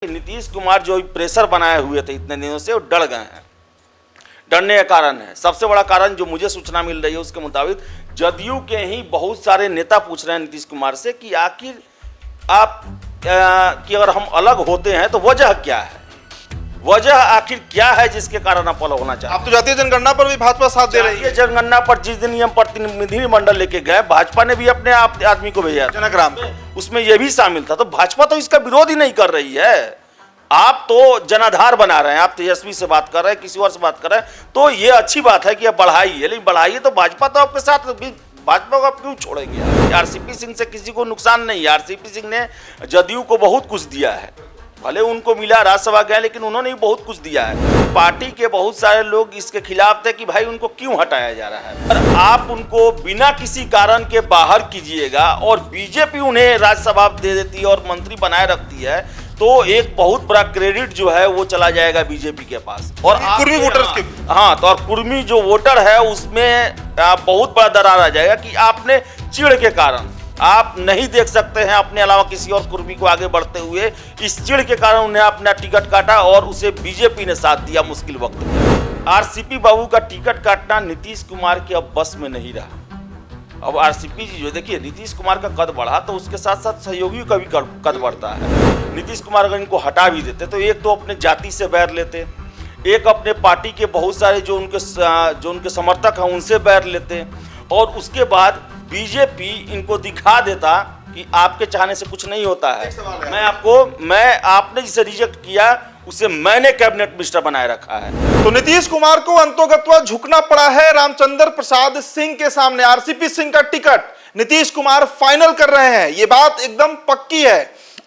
नीतीश कुमार जो प्रेशर बनाए हुए थे इतने दिनों से वो डर गए हैं। डरने का कारण है, सबसे बड़ा कारण जो मुझे सूचना मिल रही है उसके मुताबिक जदयू के ही बहुत सारे नेता पूछ रहे हैं नीतीश कुमार से कि आखिर आप कि अगर हम अलग होते हैं तो वजह क्या है, वजह आखिर क्या है जिसके कारण आप अलग होना चाहते हैं। आप तो जातीय जनगणना पर भी भाजपा साथ दे रही है। जनगणना पर जिस दिन हम प्रतिनिधि मंडल लेके गए, भाजपा ने भी अपने आदमी को भेजा, जनग्राम, उसमें यह भी शामिल था। तो भाजपा तो इसका विरोध ही नहीं कर रही है। आप तो जनाधार बना रहे हैं, आप तेजस्वी से बात कर रहे हैं, किसी और से बात कर रहे हैं, तो ये अच्छी बात है कि आप बढ़ाइए, लेकिन बढ़ाइए तो भाजपा तो आपके साथ, भाजपा को आप क्यों छोड़ेंगे। आरसीपी सिंह से किसी को नुकसान नहीं है। आरसीपी सिंह ने जदयू को बहुत कुछ दिया है, भले उनको मिला राज्यसभा गए, लेकिन उन्होंने भी बहुत कुछ दिया है। पार्टी के बहुत सारे लोग इसके खिलाफ थे कि भाई उनको क्यों हटाया जा रहा है। और आप उनको बिना किसी कारण के बाहर कीजिएगा और बीजेपी उन्हें राज्यसभा दे देती है और मंत्री बनाए रखती है, तो एक बहुत बड़ा क्रेडिट जो है वो चला जाएगा बीजेपी के पास। और कुर्मी वोटर्स के, हाँ, तो और कुर्मी जो वोटर है उसमें बहुत बड़ा दरार आ जाएगा कि आपने चिढ़ के कारण आप नहीं देख सकते हैं अपने अलावा किसी और कुर्मी को आगे बढ़ते हुए। इस चिढ़ के कारण उन्हें अपना टिकट काटा और उसे बीजेपी ने साथ दिया मुश्किल वक्त में। आरसीपी बाबू का टिकट काटना नीतीश कुमार के अब बस में नहीं रहा। अब आरसीपी जी जो देखिए, नीतीश कुमार का कद बढ़ा तो उसके साथ साथ सहयोगियों का भी कद बढ़ता है। नीतीश कुमार अगर इनको हटा भी देते तो एक तो अपने जाति से बैर लेते, एक अपने पार्टी के बहुत सारे जो उनके समर्थक हैं उनसे बैर लेते, और उसके बाद बीजेपी इनको दिखा देता कि आपके चाहने से कुछ नहीं होता है। आपने जिसे रिजेक्ट किया उसे मैंने कैबिनेट मिनिस्टर बनाए रखा है। तो नीतीश कुमार को अंतोगत्वा झुकना पड़ा है रामचंद्र प्रसाद सिंह के सामने। आरसीपी सिंह का टिकट नीतीश कुमार फाइनल कर रहे हैं, ये बात एकदम पक्की है।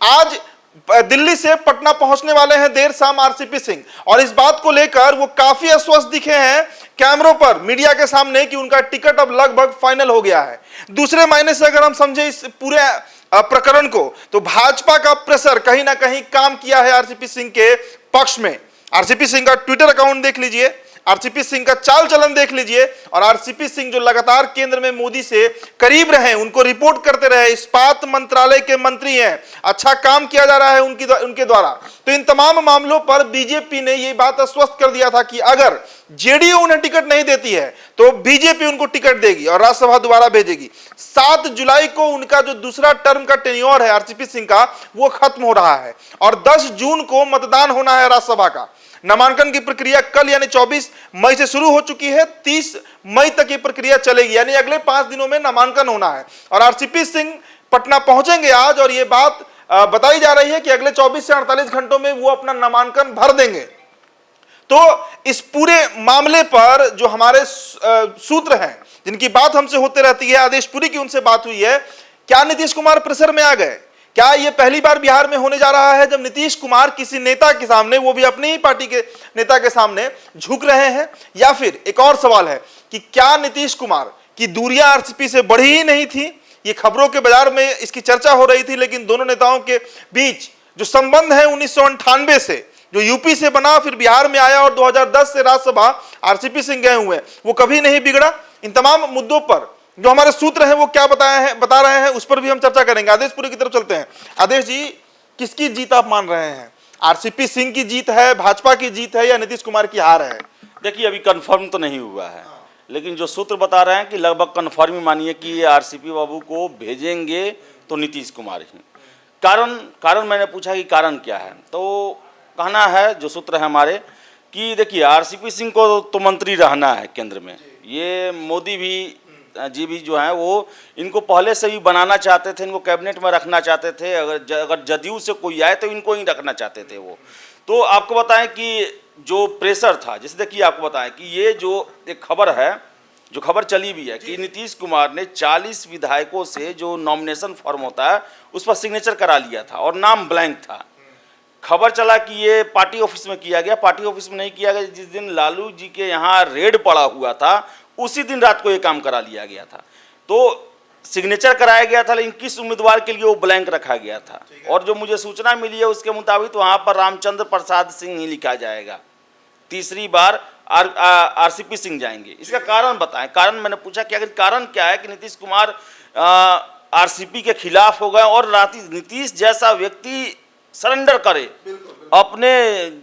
आज दिल्ली से पटना पहुंचने वाले हैं देर शाम आरसीपी सिंह, और इस बात को लेकर वो काफी अस्वस्थ दिखे हैं कैमरों पर मीडिया के सामने कि उनका टिकट अब लगभग फाइनल हो गया है। दूसरे मायने से अगर हम समझे इस पूरे प्रकरण को, तो भाजपा का प्रेशर कहीं ना कहीं काम किया है आरसीपी सिंह के पक्ष में। आरसीपी सिंह का ट्विटर अकाउंट देख लीजिए, आरसीपी सिंह का चाल चलन देख लीजिए, और आरसीपी सिंह जो लगातार केंद्र में मोदी से करीब रहे, उनको रिपोर्ट करते रहे, इस्पात मंत्रालय के मंत्री हैं, अच्छा काम किया जा रहा है उनके द्वारा। तो इन तमाम मामलों पर बीजेपी ने ये बात आश्वस्त कर दिया था कि अगर जेडीयू उन्हें टिकट नहीं देती है तो बीजेपी उनको टिकट देगी और राज्यसभा दोबारा भेजेगी। 7 जुलाई को उनका जो दूसरा टर्म का टेन्योर है आरसीपी सिंह का, वो खत्म हो रहा है, और 10 जून को मतदान होना है राज्यसभा का। नामांकन की प्रक्रिया कल यानी 24 मई से शुरू हो चुकी है, 30 मई तक ये प्रक्रिया चलेगी, यानी अगले 5 दिनों में नामांकन होना है। और आरसीपी सिंह पटना पहुंचेंगे आज, और ये बात बताई जा रही है कि अगले 24 से 48 घंटों में वो अपना नामांकन भर देंगे। तो इस पूरे मामले पर जो हमारे सूत्र हैं, जिनकी बात हमसे होते रहती है, आदेश पुरी की उनसे बात हुई है, क्या नीतीश कुमार प्रेशर में आ गए? क्या ये पहली बार बिहार में होने जा रहा है जब नीतीश कुमार किसी नेता के सामने, वो भी अपनी ही पार्टी के नेता के सामने झुक रहे हैं? या फिर एक और सवाल है कि क्या नीतीश कुमार की दूरियां आरसीपी से बढ़ी ही नहीं थी? ये खबरों के बाजार में इसकी चर्चा हो रही थी, लेकिन दोनों नेताओं के बीच जो संबंध है 1998 से, जो यूपी से बना फिर बिहार में आया और 2010 से राज्यसभा आरसीपी सिंह गए हुए, वो कभी नहीं बिगड़ा। इन तमाम मुद्दों पर जो हमारे सूत्र हैं वो क्या बता रहे हैं, उस पर भी हम चर्चा करेंगे। आदेश पुरी की तरफ चलते हैं। आदेश जी, किसकी जीत आप मान रहे हैं? आरसीपी सिंह की जीत है, भाजपा की जीत है, या नीतीश कुमार की हार है? देखिए, अभी कंफर्म तो नहीं हुआ है, लेकिन जो सूत्र बता रहे हैं कि लगभग कंफर्म ही मानिए कि आरसीपी बाबू को भेजेंगे तो नीतीश कुमार ही। कारण मैंने पूछा कि कारण क्या है, तो कहना है जो सूत्र है हमारे कि देखिए, आरसीपी सिंह को तो मंत्री रहना है केंद्र में। ये मोदी भी जो हैं वो इनको पहले से ही बनाना चाहते थे, इनको कैबिनेट में रखना चाहते थे। अगर जदयू से कोई आए तो इनको ही रखना चाहते थे वो। तो आपको बताएं कि जो प्रेशर था, जैसे देखिए आपको बताएं कि ये जो एक खबर है, जो खबर चली भी है कि नीतीश कुमार ने 40 विधायकों से जो नॉमिनेशन फॉर्म होता है उस पर सिग्नेचर करा लिया था और नाम ब्लैंक था। खबर चला कि ये पार्टी ऑफिस में किया गया, पार्टी ऑफिस में नहीं किया गया। जिस दिन लालू जी के यहाँ रेड पड़ा हुआ था उसी दिन रात को ये काम करा लिया गया था। तो सिग्नेचर कराया गया था, लेकिन किस उम्मीदवार के लिए वो ब्लैंक रखा गया था। और जो मुझे सूचना मिली है उसके मुताबिक वहाँ पर रामचंद्र प्रसाद सिंह ही लिखा जाएगा, तीसरी बार आरसीपी सिंह जाएंगे। इसका कारण बताएं। कारण मैंने पूछा कि आखिर कारण क्या है कि नीतीश कुमार आरसीपी के खिलाफ हो गए, और नीतीश जैसा व्यक्ति सरेंडर करे, अपने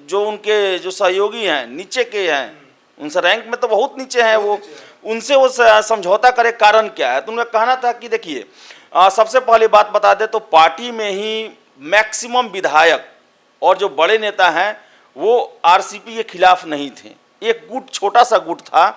जो उनके जो सहयोगी हैं नीचे के हैं, उनसे रैंक में तो बहुत नीचे हैं वो, उनसे वो समझौता करे। कारण क्या है? तो उनका कहना था कि देखिए, सबसे पहले बात बता दे तो पार्टी में ही मैक्सिमम विधायक और जो बड़े नेता हैं वो आरसीपी के खिलाफ नहीं थे। एक गुट, छोटा सा गुट था,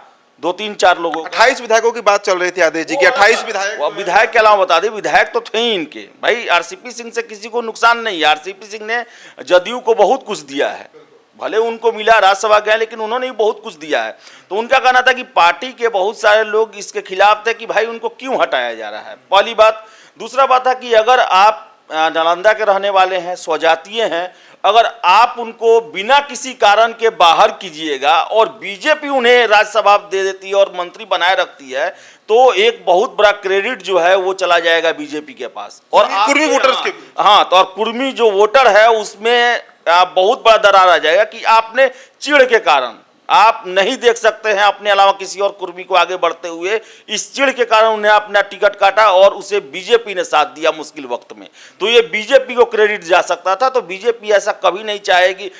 2-3-4 लोगों, 28 विधायकों की बात चल रही थी आदेश जी की, 28 विधायक। विधायक के अलावा बता दें, विधायक तो थे ही इनके भाई। आरसीपी सिंह से किसी को नुकसान नहीं है। आरसीपी सिंह ने जदयू को बहुत कुछ दिया है, भले उनको मिला राज्यसभा गए, लेकिन उन्होंने भी बहुत कुछ दिया है। तो उनका कहना था कि पार्टी के बहुत सारे लोग इसके खिलाफ थे कि भाई उनको क्यों हटाया जा रहा है, पहली बात। दूसरा बात था कि अगर आप नालंदा के रहने वाले हैं, स्वजातीय हैं, अगर आप उनको बिना किसी कारण के बाहर कीजिएगा और बीजेपी उन्हें राज्यसभा दे देती है और मंत्री बनाए रखती है, तो एक बहुत बड़ा क्रेडिट जो है वो चला जाएगा बीजेपी के पास। और कुर्मी वोटर्स के, हाँ, तो और कुर्मी जो वोटर है उसमें बहुत बड़ा दरार आ जाएगा कि आपने चिढ़ के कारण, आप नहीं देख सकते हैं अपने अलावा किसी और कुर्मी को आगे बढ़ते हुए, इस चिढ़ के कारण उन्हें अपना टिकट काटा और उसे बीजेपी ने साथ दिया मुश्किल वक्त में। तो ये बीजेपी को क्रेडिट जा सकता था। तो बीजेपी ऐसा कभी नहीं चाहेगी,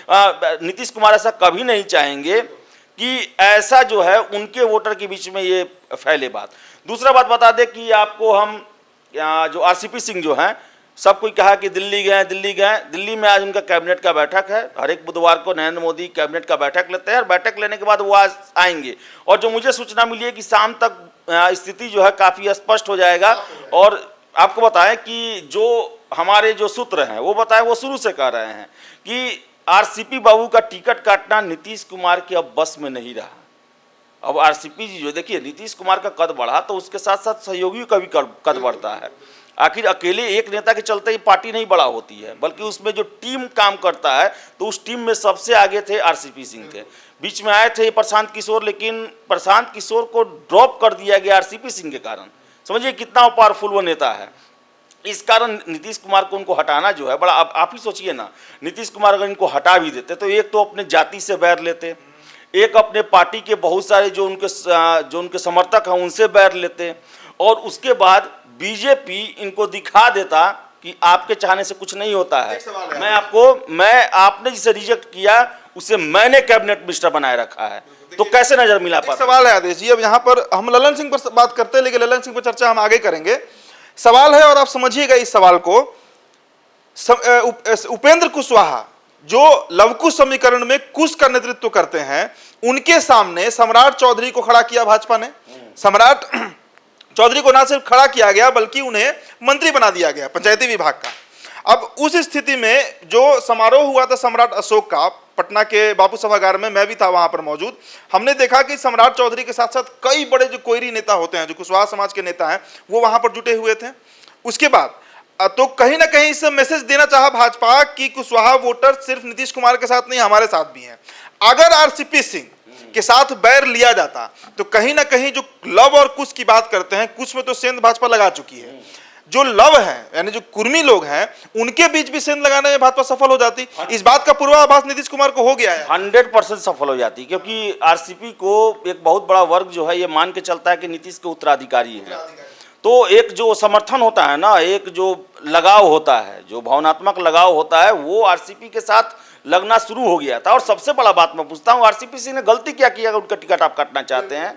नीतीश कुमार ऐसा कभी नहीं चाहेंगे कि ऐसा जो है उनके वोटर के बीच में ये फैले बात। दूसरा बात बता दें कि आपको हम जो आरसीपी सिंह जो हैं, सब कोई कहा कि दिल्ली गए। दिल्ली में आज उनका कैबिनेट का बैठक है। हर एक बुधवार को नरेंद्र मोदी कैबिनेट का बैठक लेते हैं और बैठक लेने के बाद वो आज आएंगे। और जो मुझे सूचना मिली है कि शाम तक स्थिति जो है काफ़ी स्पष्ट हो जाएगा। और आपको बताएं कि जो हमारे जो सूत्र हैं वो बताएं, वो शुरू से कह रहे हैं कि आरसीपी बाबू का टिकट काटना नीतीश कुमार के अब बस में नहीं रहा। अब आरसीपी जी जो, देखिए नीतीश कुमार का कद बढ़ा तो उसके साथ साथ सहयोगियों का भी कद बढ़ता है। आखिर अकेले एक नेता के चलते ही पार्टी नहीं बड़ा होती है, बल्कि उसमें जो टीम काम करता है, तो उस टीम में सबसे आगे थे आरसीपी सिंह थे। बीच में आए थे प्रशांत किशोर, लेकिन प्रशांत किशोर को ड्रॉप कर दिया गया आरसीपी सिंह के कारण। समझिए कितना पावरफुल वो नेता है। इस कारण नीतीश कुमार को उनको हटाना जो है बड़ा, अब आप ही सोचिए ना, नीतीश कुमार अगर इनको हटा भी देते तो एक तो अपने जाति से बैर लेते, एक अपने पार्टी के बहुत सारे जो उनके समर्थक हैं उनसे बैर लेते, और उसके बाद बीजेपी इनको दिखा देता कि आपके चाहने से कुछ नहीं होता है। आपने जिसे रिजेक्ट किया उसे मैंने कैबिनेट मिनिस्टर बनाए रखा है, तो कैसे नजर मिला पाता? सवाल है आदेश जी, अब यहाँ पर हम ललन सिंह पर बात करते हैं, लेकिन ललन सिंह पर चर्चा हम आगे करेंगे। सवाल है और आप समझिएगा इस सवाल को, उपेंद्र कुशवाहा जो लवकुश समीकरण में कुश का नेतृत्व करते हैं, उनके सामने सम्राट चौधरी को खड़ा किया भाजपा ने। सम्राट चौधरी को ना सिर्फ खड़ा किया गया बल्कि उन्हें मंत्री बना दिया गया पंचायती विभाग का। अब उस स्थिति में जो समारोह हुआ था सम्राट अशोक का पटना के बापू सभागार में, मैं भी था वहां पर मौजूद, हमने देखा कि सम्राट चौधरी के साथ साथ कई बड़े जो कोयरी नेता होते हैं, जो कुशवाहा समाज के नेता हैं, वो वहां पर जुटे हुए थे। उसके बाद तो कहीं ना कहीं इससे मैसेज देना चाहा भाजपा कि कुशवाहा वोटर सिर्फ नीतीश कुमार के साथ नहीं, हमारे साथ भी हैं। अगर आरसीपी सिंह के साथ बैर लिया जाता तो कहीं ना कहीं जो लव और कुश की बात करते हैं, कुश में तो सेंध भाजपा लगा चुकी है, जो लव है यानी जो कुर्मी लोग हैं उनके बीच भी सेंध लगाने में भाजपा सफल हो जाती। इस बात का पूर्वाभास नीतीश कुमार को हो गया है, 100% सफल हो जाती, क्योंकि आरसीपी को एक बहुत बड़ा वर्ग जो है ये मान के चलता है कि नीतीश के उत्तराधिकारी है। तो एक जो समर्थन होता है ना, एक जो लगाव होता है, जो भावनात्मक लगाव होता है, वो आरसीपी के साथ लगना शुरू हो गया था। और सबसे बड़ा बात मैं पूछता हूँ, आरसीपी सिंह ने गलती क्या किया अगर उनका टिकट आप काटना चाहते हैं?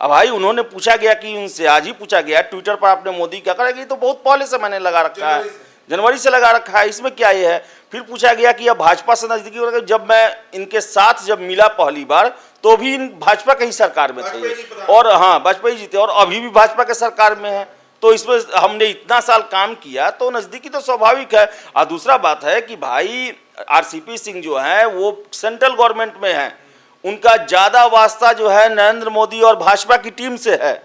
अब भाई उन्होंने पूछा गया कि उनसे, आज ही पूछा गया ट्विटर पर, आपने मोदी क्या करेगी, तो बहुत पहले से मैंने लगा रखा है, जनवरी से लगा रखा है, इसमें क्या ये है? फिर पूछा गया कि अब भाजपा से नजदीकी हो रहा है। जब मैं इनके साथ जब मिला पहली बार तो भी भाजपा की ही सरकार में थे, और हाँ वाजपेयी जी थे, और अभी भी भाजपा के सरकार में है। तो इसमें हमने इतना साल काम किया तो नजदीकी तो स्वाभाविक है। और दूसरा बात है कि भाई आरसीपी सिंह जो है वो सेंट्रल गवर्नमेंट में है, उनका ज्यादा वास्ता जो है नरेंद्र मोदी और भाजपा की टीम से है।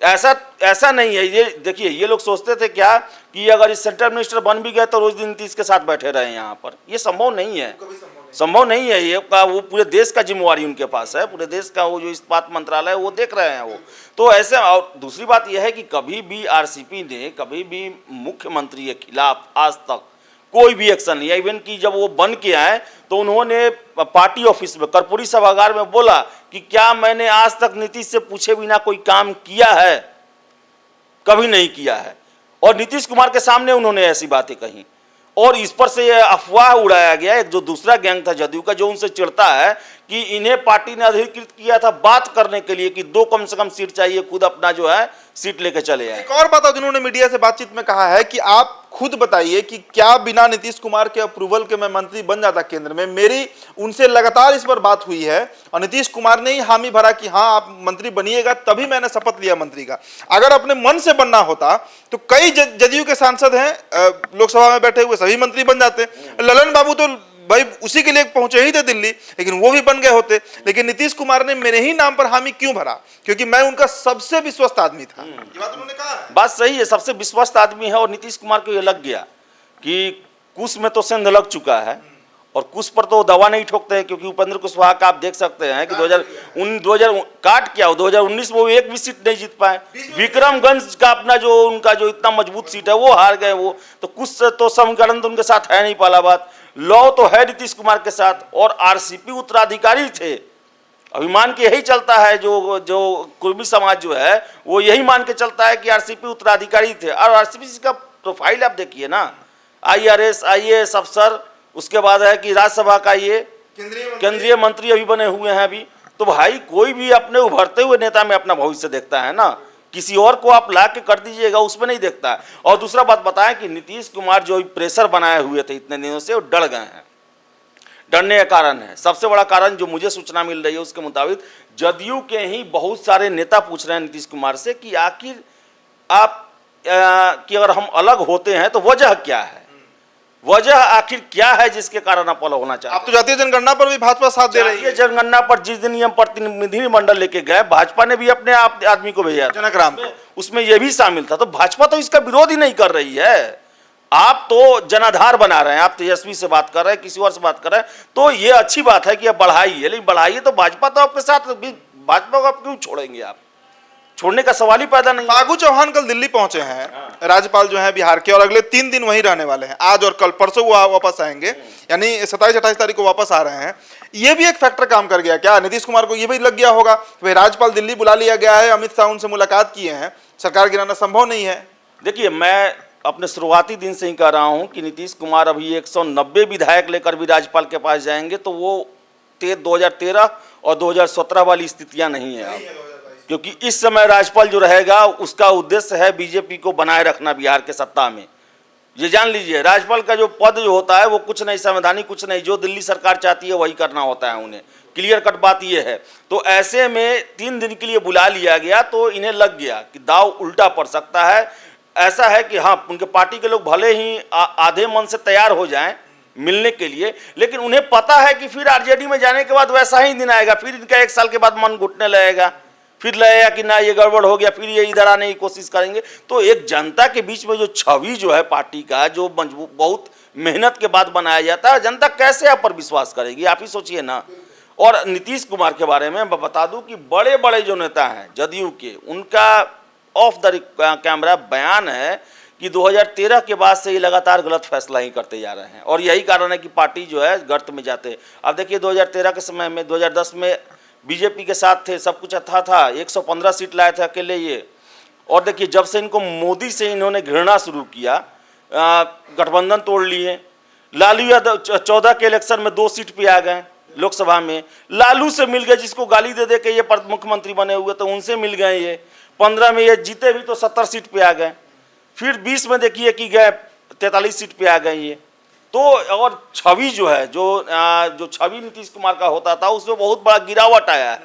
ऐसा नहीं है। ये देखिए, ये लोग सोचते थे क्या कि अगर इस सेंट्रल मिनिस्टर बन भी गए तो रोज दिन नीतीश के साथ बैठे रहे यहाँ पर, ये संभव नहीं है, संभव नहीं है। ये वो पूरे देश का जिम्मेवारी उनके पास है, पूरे देश का वो जो इस्पात मंत्रालय है वो देख रहे हैं वो। तो ऐसे, और दूसरी बात यह है कि कभी भी आरसीपी ने कभी भी मुख्यमंत्री के खिलाफ आज तक कोई भी एक्शन नहीं है। इवन कि जब वो बन के आए तो उन्होंने पार्टी ऑफिस में, कर्पूरी सभागार में बोला कि क्या मैंने आज तक नीतीश से पूछे बिना कोई काम किया है? कभी नहीं किया है। और नीतीश कुमार के सामने उन्होंने ऐसी बातें कही। और इस पर से ये अफवाह उड़ाया गया, एक जो दूसरा गैंग था जदयू का जो उनसे चिढ़ता है कि इन्हें पार्टी ने अधिकृत किया था बात करने के लिए कि 2 कम से कम सीट चाहिए, खुद अपना जो है सीट लेके चले आए। एक और बात जिन्होंने मीडिया से बातचीत में कहा है कि आप खुद बताइए कि क्या बिना नीतीश कुमार के अप्रूवल के मैं मंत्री बन जाता केंद्र में। मेरी उनसे लगातार इस पर बात हुई है और नीतीश कुमार ने ही हामी भरा कि हाँ आप मंत्री बनिएगा, तभी मैंने शपथ लिया मंत्री का। अगर अपने मन से बनना होता तो कई जदयू के सांसद हैं लोकसभा में बैठे हुए, सभी मंत्री बन जाते। ललन बाबू तो भाई उसी के लिए पहुंचे ही थे दिल्ली, लेकिन वो भी बन गए होते। लेकिन नीतीश कुमार ने मेरे ही नाम पर हामी क्यों भरा? क्योंकि मैं उनका सबसे विश्वस्त आदमी था। ये बात उन्होंने कहा है। बात सही है, सबसे विश्वस्त आदमी है। और नीतीश कुमार को ये लग गया कि कुछ में तो सेंध लग चुका है और कुछ पर तो दवा नहीं ठोकते हैं, क्योंकि उपेंद्र कुशवाहा का आप देख सकते हैं कि 2000 काट क्या 2019 में वो एक भी सीट नहीं जीत पाए। विक्रमगंज का अपना जो उनका जो इतना मजबूत सीट है वो हार गए। वो तो कुछ तो समीकरण तो उनके साथ है नहीं। पहला बात, लॉ तो है नीतीश कुमार के साथ और आरसीपी उत्तराधिकारी थे। अभिमान के यही चलता है, जो कुर्मी समाज जो है वो यही मान के चलता है कि आरसीपी उत्तराधिकारी थे। और आरसीपी का प्रोफाइल आप देखिए ना, IRS IAS अफसर, उसके बाद है कि राज्यसभा का ये केंद्रीय मंत्री अभी बने हुए हैं अभी। तो भाई कोई भी अपने उभरते हुए नेता में अपना भविष्य देखता है ना, किसी और को आप ला के कर दीजिएगा उसमें नहीं देखता है। और दूसरा बात बताएं कि नीतीश कुमार जो प्रेशर बनाए हुए थे इतने दिनों से, वो डर गए हैं। डरने का कारण है, सबसे बड़ा कारण जो मुझे सूचना मिल रही है उसके मुताबिक जदयू के ही बहुत सारे नेता पूछ रहे हैं नीतीश कुमार से कि आखिर आप कि अगर हम अलग होते हैं तो वजह क्या है, वजह आखिर क्या है जिसके कारण आप अलग होना चाहते हैं। आप तो जातीय जनगणना पर भी भाजपा साथ दे रही है। जनगणना पर जिस दिन हम प्रतिनिधि मंडल लेके गए, भाजपा ने भी अपने आदमी को भेजा, जनक राम, उसमें यह भी शामिल था। तो भाजपा तो इसका विरोध ही नहीं कर रही है। आप तो जनाधार बना रहे हैं, आप तेजस्वी से बात कर रहे हैं, किसी और से बात कर रहे हैं, तो ये अच्छी बात है कि आप बढ़ाइए, लेकिन बढ़ाइए तो भाजपा तो आपके साथ, भाजपा को आप क्यों छोड़ेंगे? आप छोड़ने का सवाल ही पैदा नहीं। फागू चौहान कल दिल्ली पहुंचे हैं, राज्यपाल जो है बिहार के, और अगले 3 दिन वहीं रहने वाले हैं। आज और कल, परसों वो वापस आएंगे, यानी 27-28 तारीख को वापस आ रहे हैं। ये भी एक फैक्टर काम कर गया क्या? नीतीश कुमार को ये भी लग गया होगा भाई राज्यपाल दिल्ली बुला लिया गया है, अमित शाह उनसे मुलाकात किए हैं, सरकार गिराना संभव नहीं है। देखिए, मैं अपने शुरुआती दिन से ही कह रहा हूं कि नीतीश कुमार अभी 190 विधायक लेकर भी राज्यपाल के पास जाएंगे तो वो 2013 और 2017 वाली स्थितियां नहीं है अब, क्योंकि इस समय राज्यपाल जो रहेगा उसका उद्देश्य है बीजेपी को बनाए रखना बिहार के सत्ता में। ये जान लीजिए, राज्यपाल का जो पद जो होता है वो कुछ नहीं, संवैधानिक कुछ नहीं, जो दिल्ली सरकार चाहती है वही करना होता है उन्हें। क्लियर कट बात ये है। तो ऐसे में 3 दिन के लिए बुला लिया गया तो इन्हें लग गया कि दाव उल्टा पड़ सकता है। ऐसा है कि हाँ, उनके पार्टी के लोग भले ही आधे मन से तैयार हो जाएं मिलने के लिए, लेकिन उन्हें पता है कि फिर आरजेडी में जाने के बाद वैसा ही दिन आएगा, फिर इनका 1 साल के बाद मन घुटने लगेगा, फिर लगेगा कि ना ये गड़बड़ हो गया, फिर ये इधर आने की कोशिश करेंगे। तो एक जनता के बीच में जो छवि जो है पार्टी का, जो मजबूत बहुत मेहनत के बाद बनाया जाता है, जनता कैसे आप पर विश्वास करेगी? आप ही सोचिए ना। और नीतीश कुमार के बारे में मैं बता दूं कि बड़े बड़े जो नेता हैं जदयू के, उनका ऑफ द कैमरा बयान है कि 2013 के बाद से ये लगातार गलत फैसला ही करते जा रहे हैं और यही कारण है कि पार्टी जो है गर्त में जाते हैं। अब देखिए 2013 के समय में, 2010 में बीजेपी के साथ थे, सब कुछ अच्छा था, 115 सीट लाए थे अकेले ये। और देखिए जब से इनको मोदी से इन्होंने घृणा शुरू किया, गठबंधन तोड़ लिए। लालू यादव 14 के इलेक्शन में 2 सीट पे आ गए लोकसभा में, लालू से मिल गए, जिसको गाली दे दे के ये मुख्यमंत्री बने हुए तो उनसे मिल गए ये। 15 में ये जीते भी तो 70 सीट पे आ गए। फिर 20 में देखिए कि गए 43 सीट पे आ गए ये। तो और छवि जो है, जो छवि नीतीश कुमार का होता था उसमें बहुत बड़ा गिरावट आया है।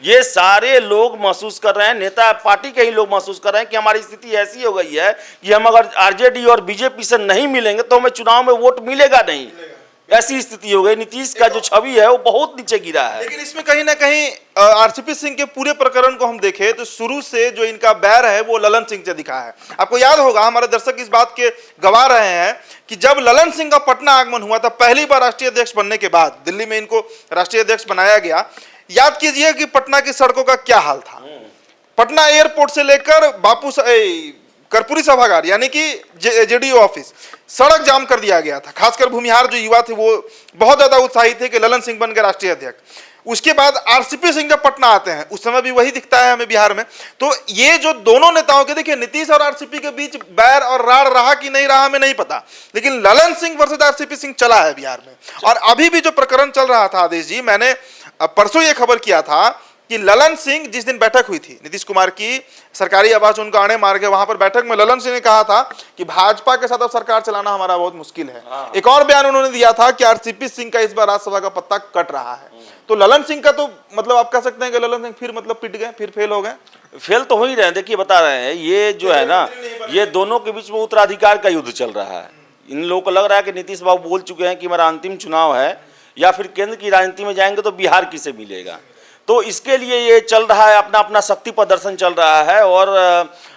ये सारे लोग महसूस कर रहे हैं, नेता पार्टी के ही लोग महसूस कर रहे हैं कि हमारी स्थिति ऐसी हो गई है कि हम अगर आरजेडी और बीजेपी से नहीं मिलेंगे तो हमें चुनाव में वोट मिलेगा नहीं। ऐसी स्थिति हो गई। नीतीश का जो छवि है वो बहुत नीचे गिरा है। लेकिन इसमें कहीं ना कहीं आरसीपी सिंह के पूरे प्रकरण को हम देखें तो शुरू से जो इनका बैर है वो ललन सिंह से दिखा है। आपको याद होगा, हमारे दर्शक इस बात के गवाह रहे हैं कि जब ललन सिंह का पटना आगमन हुआ था, पहली बार राष्ट्रीय अध्यक्ष बनने के बाद दिल्ली में इनको राष्ट्रीय अध्यक्ष बनाया गया। याद कीजिए कि पटना की सड़कों का क्या हाल था। पटना एयरपोर्ट से लेकर कर्पूरी सभागार यानी कि जेडीयू ऑफिस, सड़क जाम कर दिया गया था। खासकर भूमिहार जो युवा थे वो बहुत ज्यादा उत्साहित थे कि ललन सिंह बन गए राष्ट्रीय अध्यक्ष। उसके बाद आरसीपी सिंह जब पटना आते हैं उस समय भी वही दिखता है हमें बिहार में। तो ये जो दोनों नेताओं के, देखिए नीतीश और आरसीपी के बीच बैर और राड़ रहा कि नहीं रहा हमें नहीं पता, लेकिन ललन सिंह वर्सेस आरसीपी सिंह चला है बिहार में। और अभी भी जो प्रकरण चल रहा था आदेश जी, मैंने परसों ये खबर किया था कि ललन सिंह, जिस दिन बैठक हुई थी नीतीश कुमार की सरकारी आवास उनका आने मार्ग है, वहां पर बैठक में ललन सिंह ने कहा था कि भाजपा के साथ अब सरकार चलाना हमारा बहुत मुश्किल है। एक और बयान उन्होंने दिया था कि आरसीपी सिंह का इस बार राज्यसभा का पत्ता कट रहा है। तो ललन सिंह का तो मतलब आप कह सकते हैं कि ललन सिंह फिर मतलब पिट गए, फिर फेल हो गए। फेल तो हो ही रहे हैं। देखिए बता रहे हैं, ये जो है ना, ये दोनों के बीच में उत्तराधिकार का युद्ध चल रहा है। इन लोगों को लग रहा है कि नीतीश बाबू बोल चुके हैं कि मेरा अंतिम चुनाव है, या फिर केंद्र की राजनीति में जाएंगे तो बिहार किसे मिलेगा। तो इसके लिए ये चल रहा है, अपना अपना शक्ति प्रदर्शन चल रहा है। और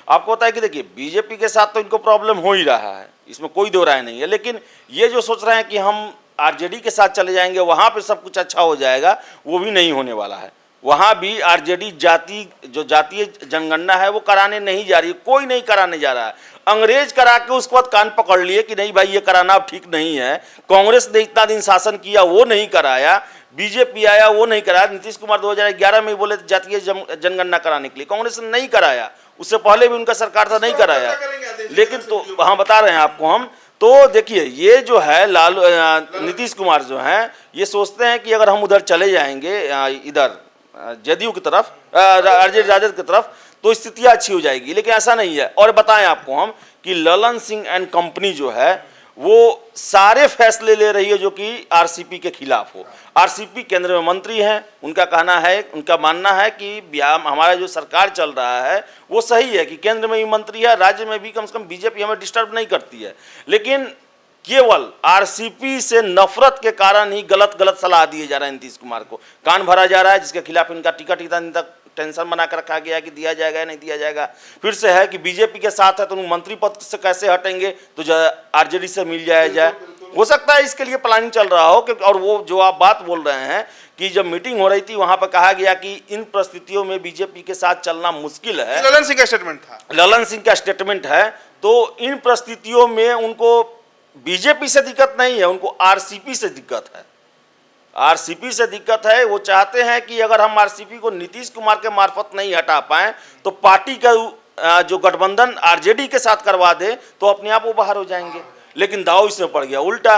आपको पता है कि देखिए बीजेपी के साथ तो इनको प्रॉब्लम हो ही रहा है, इसमें कोई दो राय नहीं है। लेकिन ये जो सोच रहे हैं कि हम आरजेडी के साथ चले जाएंगे, वहाँ पे सब कुछ अच्छा हो जाएगा, वो भी नहीं होने वाला है। वहाँ भी आरजेडी जातीय जनगणना है वो कराने नहीं जा रही है, कोई नहीं कराने जा रहा है। अंग्रेज करा के उसके बाद कान पकड़ लिए कि नहीं भाई ये कराना अब ठीक नहीं है। कांग्रेस ने इतना दिन शासन किया वो नहीं कराया, बीजेपी आया वो नहीं कराया। नीतीश कुमार 2011 में बोले जातीय जनगणना कराने के लिए, कांग्रेस ने नहीं कराया। उससे पहले भी उनका सरकार था, नहीं कराया। लेकिन तो हाँ बता रहे हैं आपको हम, तो देखिए ये जो है नीतीश कुमार जो हैं, ये सोचते हैं कि अगर हम उधर चले जाएंगे इधर जदयू की तरफ, राजद की तरफ, तो स्थितियाँ अच्छी हो जाएगी। लेकिन ऐसा नहीं है। और बताएं आपको हम कि ललन सिंह एंड कंपनी जो है वो सारे फैसले ले रही है जो कि आरसीपी के खिलाफ हो। आरसीपी केंद्र में मंत्री हैं, उनका कहना है, उनका मानना है कि बिहार हमारा जो सरकार चल रहा है वो सही है कि केंद्र में भी मंत्री है, राज्य में भी कम से कम बीजेपी हमें डिस्टर्ब नहीं करती है। लेकिन केवल आरसीपी से नफरत के कारण ही गलत सलाह दिए जा रहे हैं नीतीश कुमार को, कान भरा जा रहा है, जिसके खिलाफ इनका टिकट इतना दिन तक टेंशन बना कर रखा गया कि दिया जाएगा या नहीं दिया जाएगा। फिर से है कि बीजेपी के साथ है तो मंत्री पद से कैसे हटेंगे, तो आरजेडी से मिल जाए। हो सकता है इसके लिए प्लानिंग चल रहा हो। और वो जो आप बात बोल रहे हैं कि जब मीटिंग हो रही थी वहां पर कहा गया कि इन परिस्थितियों में बीजेपी के साथ चलना मुश्किल है, ललन सिंह का स्टेटमेंट था, ललन सिंह का स्टेटमेंट है। तो इन परिस्थितियों में उनको बीजेपी से दिक्कत नहीं है, उनको आरसीपी से दिक्कत है। आरसीपी से दिक्कत है। वो चाहते हैं कि अगर हम आरसीपी को नीतीश कुमार के मार्फत नहीं हटा पाए तो पार्टी का जो गठबंधन आरजेडी के साथ करवा दे तो अपने आप वो बाहर हो जाएंगे। लेकिन दाव इसमें पड़ गया, उल्टा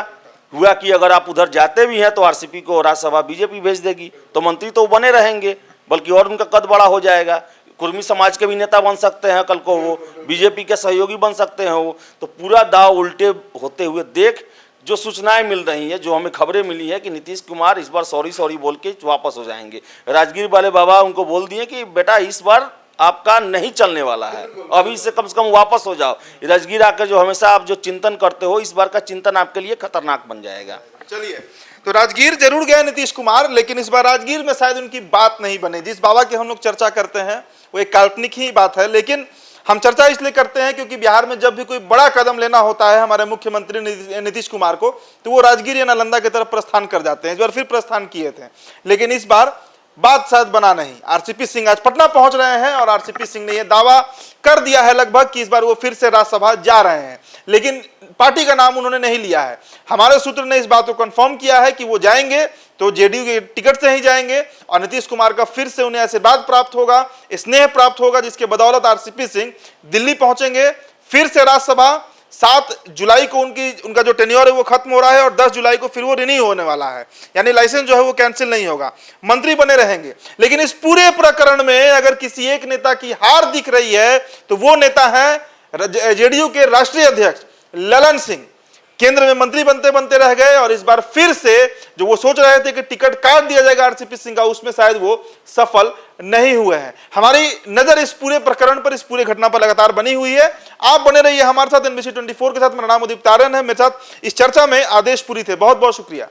हुआ कि अगर आप उधर जाते भी हैं तो आरसीपी को राज्यसभा बीजेपी भेज देगी, तो मंत्री तो बने रहेंगे, बल्कि और उनका कद बड़ा हो जाएगा। कुर्मी समाज के भी नेता बन सकते हैं कल को, वो बीजेपी के सहयोगी बन सकते हैं वो। तो पूरा दाव उल्टे होते हुए देख, जो सूचनाएं मिल रही हैं, जो हमें खबरें मिली है कि नीतीश कुमार इस बार सॉरी बोल के वापस हो जाएंगे। राजगीर वाले बाबा उनको बोल दिए कि बेटा इस बार आपका नहीं चलने वाला है, अभी से कम वापस हो जाओ। राजगीर आकर जो हमेशा आप जो चिंतन करते हो, इस बार का चिंतन आपके लिए खतरनाक बन जाएगा। चलिए, तो राजगीर जरूर गए नीतीश कुमार, लेकिन इस बार राजगीर में शायद उनकी बात नहीं बने। जिस बाबा की हम लोग चर्चा करते हैं वो एक काल्पनिक ही बात है, लेकिन हम चर्चा इसलिए करते हैं क्योंकि बिहार में जब भी कोई बड़ा कदम लेना होता है हमारे मुख्यमंत्री नीतीश कुमार को, तो वो राजगीर या नालंदा की तरफ प्रस्थान कर जाते हैं। इस बार फिर प्रस्थान किए थे, लेकिन इस बार बात शायद बना नहीं। आरसीपी सिंह आज पटना पहुंच रहे हैं और आरसीपी सिंह ने यह दावा कर दिया है लगभग कि इस बार वो फिर से राज्यसभा जा रहे हैं, लेकिन पार्टी का नाम उन्होंने नहीं लिया है। हमारे सूत्र ने इस बात को कंफर्म किया है कि वो जाएंगे तो जेडीयू के टिकट से ही जाएंगे और नीतीश कुमार का फिर से उन्हें आशीर्वाद प्राप्त होगा, स्नेह प्राप्त होगा, जिसके बदौलत आरसीपी सिंह दिल्ली पहुंचेंगे। फिर से राज्यसभा 7 जुलाई को उनका जो टेन्योर है वो खत्म हो रहा है और 10 जुलाई को फिर वो रिन्यू होने वाला है, यानी लाइसेंस जो है वो कैंसिल नहीं होगा, मंत्री बने रहेंगे। लेकिन इस पूरे प्रकरण में अगर किसी एक नेता की हार दिख रही है तो वो नेता है जेडीयू के राष्ट्रीय अध्यक्ष ललन सिंह। केंद्र में मंत्री बनते बनते रह गए और इस बार फिर से जो वो सोच रहे थे कि टिकट काट दिया जाएगा आरसीपी सिंह का, उसमें शायद वो सफल नहीं हुए हैं। हमारी नजर इस पूरे प्रकरण पर, इस पूरे घटना पर लगातार बनी हुई है। आप बने रहिए हमारे साथ NBC 24 के साथ। मेरा नाम उदित तारन है, मेरे साथ इस चर्चा में आदेश पुरी थे। बहुत बहुत शुक्रिया।